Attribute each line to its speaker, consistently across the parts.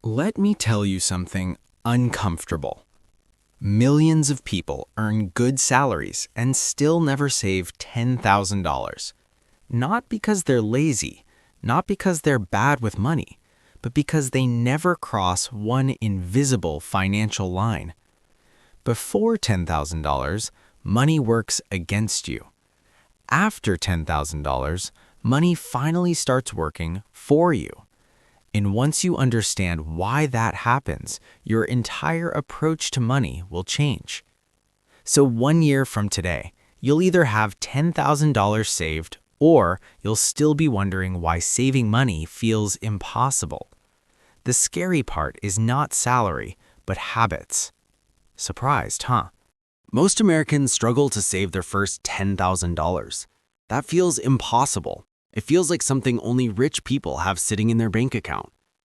Speaker 1: Let me tell you something uncomfortable. Millions of people earn good salaries and still never save $10,000. Not because they're lazy, not because they're bad with money, but because they never cross one invisible financial line. Before $10,000, money works against you. After $10,000, money finally starts working for you. And once you understand why that happens, your entire approach to money will change. So 1 year from today, you'll either have $10,000 saved or you'll still be wondering why saving money feels impossible. The scary part is not salary, but habits. Surprised, huh? Most Americans struggle to save their first $10,000. That feels impossible. It feels like something only rich people have sitting in their bank account.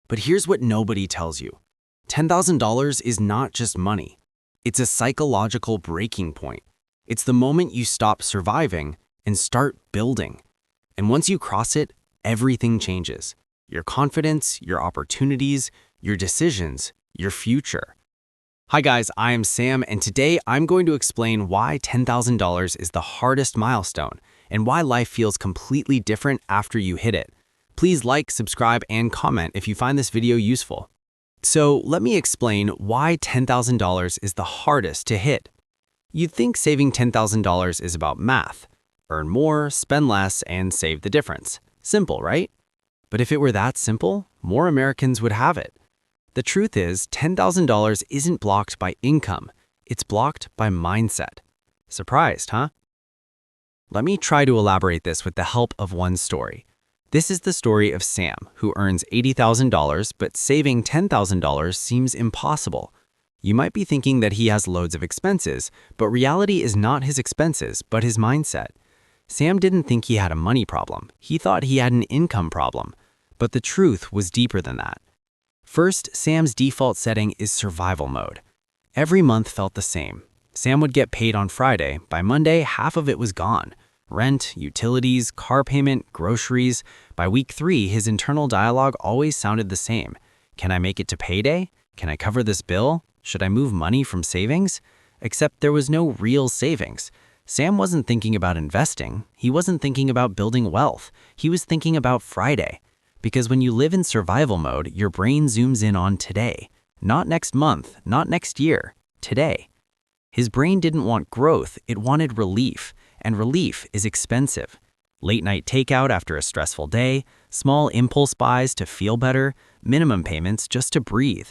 Speaker 1: But here's what nobody tells you. $10,000 is not just money. It's a psychological breaking point. It's the moment you stop surviving and start building. And once you cross it, everything changes. Your confidence, your opportunities, your decisions, your future. Hi guys, I am Sam, and today I'm going to explain why $10,000 is the hardest milestone and why life feels completely different after you hit it. Please like, subscribe, and comment if you find this video useful. So let me explain why $10,000 is the hardest to hit. You'd think saving $10,000 is about math. Earn more, spend less, and save the difference. Simple, right? But if it were that simple, more Americans would have it. The truth is, $10,000 isn't blocked by income. It's blocked by mindset. Surprised, huh? Let me try to elaborate this with the help of one story. This is the story of Sam, who earns $80,000, but saving $10,000 seems impossible. You might be thinking that he has loads of expenses, but reality is not his expenses, but his mindset. Sam didn't think he had a money problem. He thought he had an income problem. But the truth was deeper than that. First, Sam's default setting is survival mode. Every month felt the same. Sam would get paid on Friday. By Monday, half of it was gone. Rent, utilities, car payment, groceries. By week 3, his internal dialogue always sounded the same. Can I make it to payday? Can I cover this bill? Should I move money from savings? Except there was no real savings. Sam wasn't thinking about investing. He wasn't thinking about building wealth. He was thinking about Friday. Because when you live in survival mode, your brain zooms in on today. Not next month, not next year, today. His brain didn't want growth, it wanted relief, and relief is expensive. Late night takeout after a stressful day, small impulse buys to feel better, minimum payments just to breathe.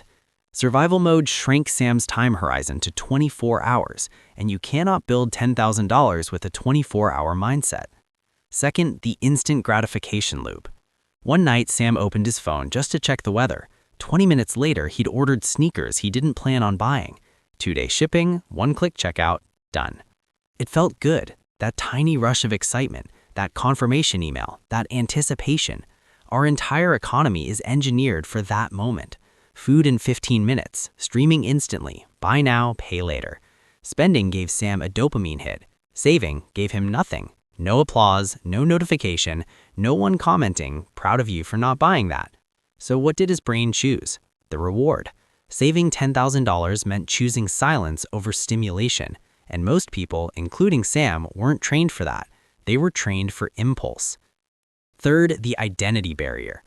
Speaker 1: Survival mode shrank Sam's time horizon to 24 hours, and you cannot build $10,000 with a 24-hour mindset. Second, the instant gratification loop. One night, Sam opened his phone just to check the weather. 20 minutes later, he'd ordered sneakers he didn't plan on buying. 2-day shipping, one-click checkout, done. It felt good, that tiny rush of excitement, that confirmation email, that anticipation. Our entire economy is engineered for that moment. Food in 15 minutes, streaming instantly, buy now, pay later. Spending gave Sam a dopamine hit. Saving gave him nothing. No applause, no notification, no one commenting, proud of you for not buying that. So what did his brain choose? The reward. Saving $10,000 meant choosing silence over stimulation, and most people, including Sam, weren't trained for that. They were trained for impulse. Third, the identity barrier.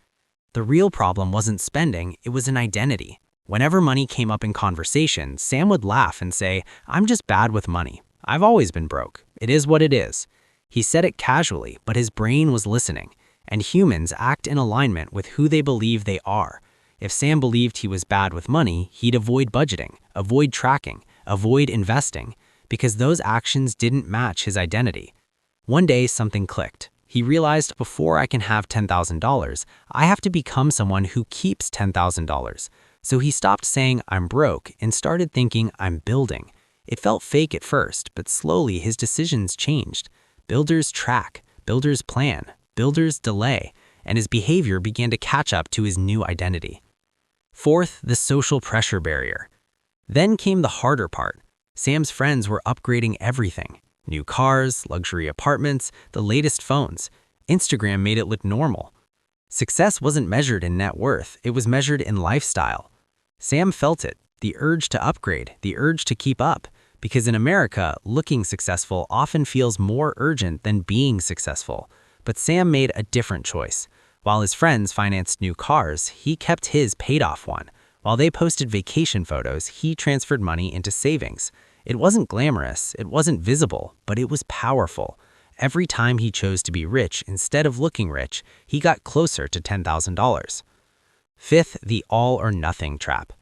Speaker 1: The real problem wasn't spending, it was an identity. Whenever money came up in conversation, Sam would laugh and say, "I'm just bad with money. I've always been broke. It is what it is." He said it casually, but his brain was listening, and humans act in alignment with who they believe they are. If Sam believed he was bad with money, he'd avoid budgeting, avoid tracking, avoid investing, because those actions didn't match his identity. One day, something clicked. He realized, before I can have $10,000, I have to become someone who keeps $10,000. So he stopped saying, "I'm broke," and started thinking, "I'm building." It felt fake at first, but slowly his decisions changed. Builders track, builders plan, builders delay, and his behavior began to catch up to his new identity. Fourth, the social pressure barrier. Then came the harder part. Sam's friends were upgrading everything. New cars, luxury apartments, the latest phones. Instagram made it look normal.
Speaker 2: Success wasn't measured in net worth, it was measured in lifestyle. Sam felt it, the urge to upgrade, the urge to keep up, because in America, looking successful often feels more urgent than being successful. But Sam made a different choice. While his friends financed new cars, he kept his paid-off one. While they posted vacation photos, he transferred money into savings. It wasn't glamorous, it wasn't visible, but it was powerful. Every time he chose to be rich instead of looking rich, he got closer to $10,000. Fifth, the all-or-nothing trap.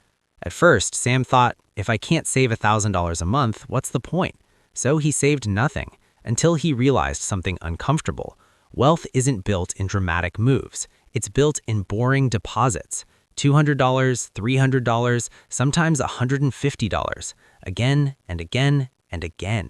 Speaker 2: At first, Sam thought, if I can't save $1,000 a month, what's the point? So he saved nothing, until he realized something uncomfortable. Wealth isn't built in dramatic moves. It's built in boring deposits. $200, $300, sometimes $150, again and again and again.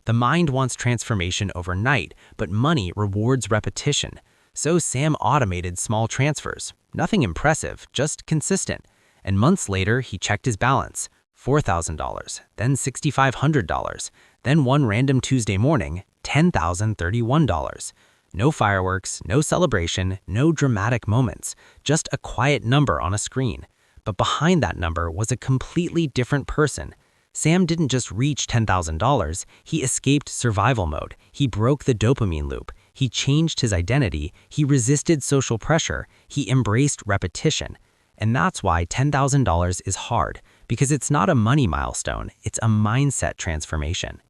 Speaker 2: The mind wants transformation overnight, but money rewards repetition. So Sam automated small transfers. Nothing impressive, just consistent. And months later, he checked his balance. $4,000, then $6,500, then one random Tuesday morning, $10,031. No fireworks, no celebration, no dramatic moments, just a quiet number on a screen. But behind that number was a completely different person. Sam didn't just reach $10,000, he escaped survival mode. He broke the dopamine loop. He changed his identity. He resisted social pressure. He embraced repetition. And that's why $10,000 is hard, because it's not a money milestone, it's a mindset transformation.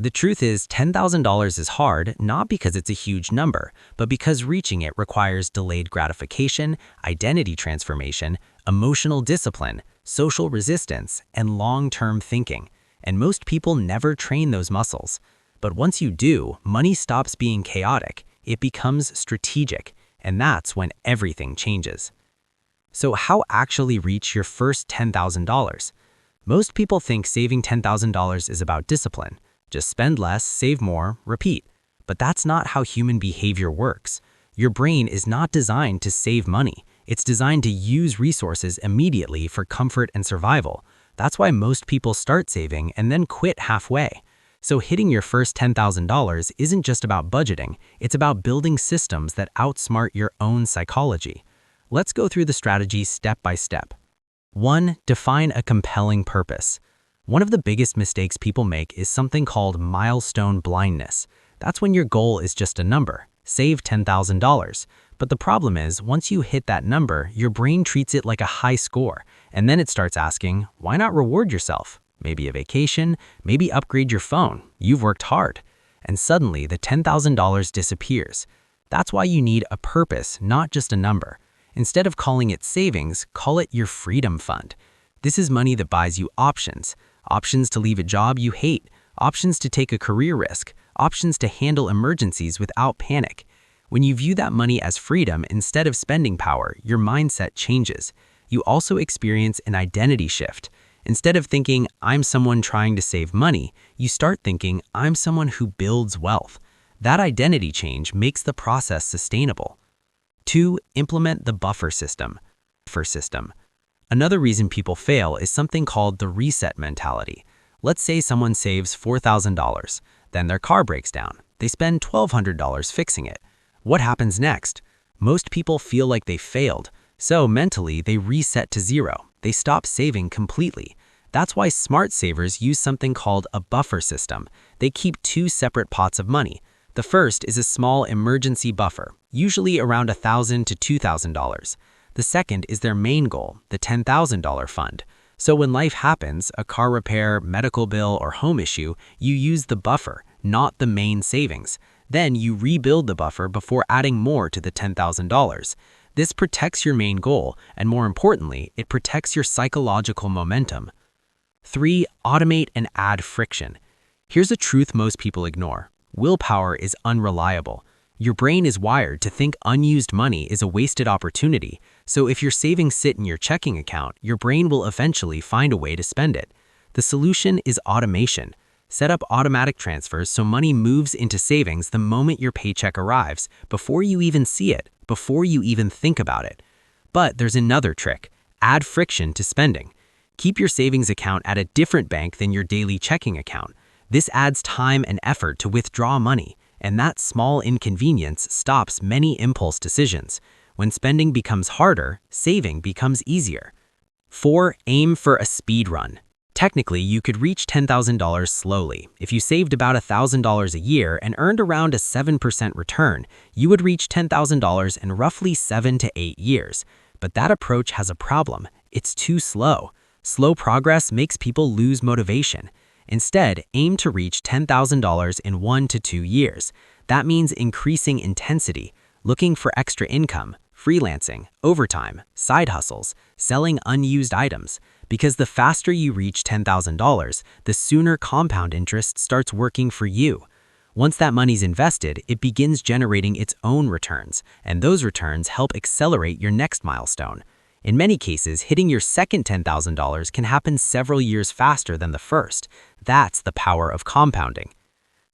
Speaker 2: The truth is, $10,000 is hard not because it's a huge number, but because reaching it requires delayed gratification, identity transformation, emotional discipline, social resistance, and long-term thinking. And most people never train those muscles. But once you do, money stops being chaotic, it becomes strategic, and that's when everything changes. So how actually reach your first $10,000? Most people think saving $10,000 is about discipline. Just spend less, save more, repeat. But that's not how human behavior works. Your brain is not designed to save money. It's designed to use resources immediately for comfort and survival. That's why most people start saving and then quit halfway. So hitting your first $10,000 isn't just about budgeting, it's about building systems that outsmart your own psychology. Let's go through the strategy step by step. 1. Define a compelling purpose. One of the biggest mistakes people make is something called milestone blindness. That's when your goal is just a number, save $10,000. But the problem is, once you hit that number, your brain treats it like a high score, and then it starts asking, why not reward yourself? Maybe a vacation, maybe upgrade your phone. You've worked hard. And suddenly, the $10,000 disappears. That's why you need a purpose, not just a number. Instead of calling it savings, call it your freedom fund. This is money that buys you options. Options to leave a job you hate, options to take a career risk, options to handle emergencies without panic. When you view that money as freedom instead of spending power, your mindset changes. You also experience an identity shift. Instead of thinking, I'm someone trying to save money, you start thinking, I'm someone who builds wealth. That identity change makes the process sustainable. 2. Implement the buffer system. Another reason people fail is something called the reset mentality. Let's say someone saves $4,000, then their car breaks down. They spend $1,200 fixing it. What happens next? Most people feel like they failed, so mentally they reset to zero. They stop saving completely. That's why smart savers use something called a buffer system. They keep 2 separate pots of money. The first is a small emergency buffer, usually around $1,000 to $2,000. The second is their main goal, the $10,000 fund. So when life happens, a car repair, medical bill, or home issue, you use the buffer, not the main savings. Then you rebuild the buffer before adding more to the $10,000. This protects your main goal, and more importantly, it protects your psychological momentum. 3. Automate and add friction. Here's a truth most people ignore. Willpower is unreliable. Your brain is wired to think unused money is a wasted opportunity, so if your savings sit in your checking account, your brain will eventually find a way to spend it. The solution is automation. Set up automatic transfers so money moves into savings the moment your paycheck arrives, before you even see it, before you even think about it. But there's another trick. Add friction to spending. Keep your savings account at a different bank than your daily checking account. This adds time and effort to withdraw money, and that small inconvenience stops many impulse decisions. When spending becomes harder, saving becomes easier. 4. Aim for a speed run. Technically, you could reach $10,000 slowly. If you saved about $1,000 a year and earned around a 7% return, you would reach $10,000 in roughly 7 to 8 years. But that approach has a problem. It's too slow. Slow progress makes people lose motivation. Instead, aim to reach $10,000 in 1 to 2 years. That means increasing intensity, looking for extra income, freelancing, overtime, side hustles, selling unused items. Because the faster you reach $10,000, the sooner compound interest starts working for you. Once that money's invested, it begins generating its own returns, and those returns help accelerate your next milestone. In many cases, hitting your second $10,000 can happen several years faster than the first. That's the power of compounding.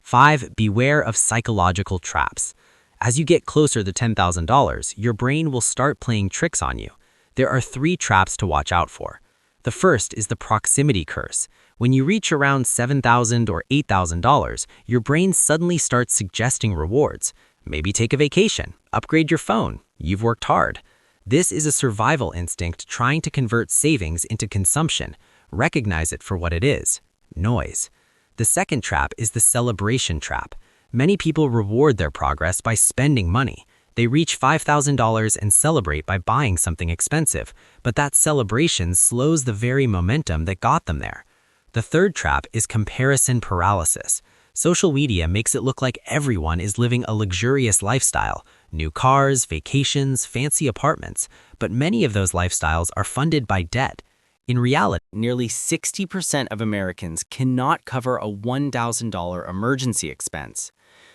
Speaker 2: 5. Beware of psychological traps. As you get closer to $10,000, your brain will start playing tricks on you. There are 3 traps to watch out for. The first is the proximity curse. When you reach around $7,000 or $8,000, your brain suddenly starts suggesting rewards. Maybe take a vacation, upgrade your phone, you've worked hard. This is a survival instinct trying to convert savings into consumption. Recognize it for what it is: noise. The second trap is the celebration trap. Many people reward their progress by spending money. They reach $5,000 and celebrate by buying something expensive, but that celebration slows the very momentum that got them there. The third trap is comparison paralysis. Social media makes it look like everyone is living a luxurious lifestyle: new cars, vacations, fancy apartments, but many of those lifestyles are funded by debt. In reality, nearly 60% of Americans cannot cover a $1,000 emergency expense.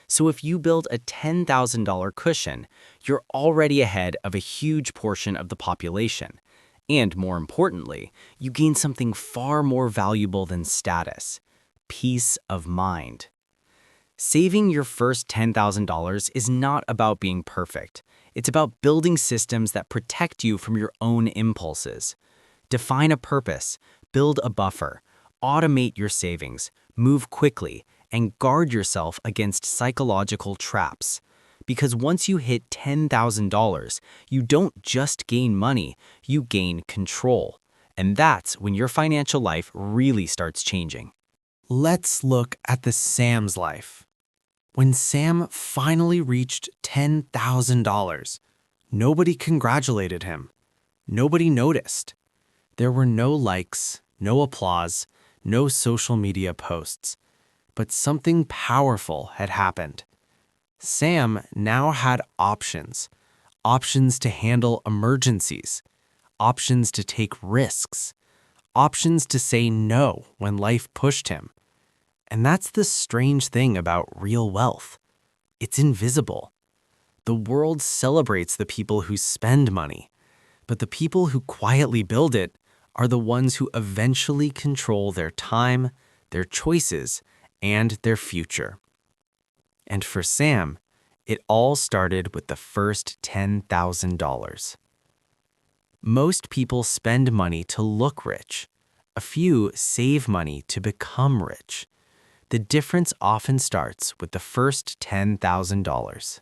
Speaker 2: So if you build a $10,000 cushion, you're already ahead of a huge portion of the population. And more importantly, you gain something far more valuable than status: peace of mind. Saving your first $10,000 is not about being perfect. It's about building systems that protect you from your own impulses. Define a purpose, build a buffer, automate your savings, move quickly, and guard yourself against psychological traps. Because once you hit $10,000, you don't just gain money, you gain control. And that's when your financial life really starts changing.
Speaker 1: Let's look at the Sam's life. When Sam finally reached $10,000, nobody congratulated him. Nobody noticed. There were no likes, no applause, no social media posts. But something powerful had happened. Sam now had options. Options to handle emergencies. Options to take risks. Options to say no when life pushed him. And that's the strange thing about real wealth. It's invisible. The world celebrates the people who spend money, but the people who quietly build it are the ones who eventually control their time, their choices, and their future. And for Sam, it all started with the first $10,000. Most people spend money to look rich. A few save money to become rich. The difference often starts with the first $10,000.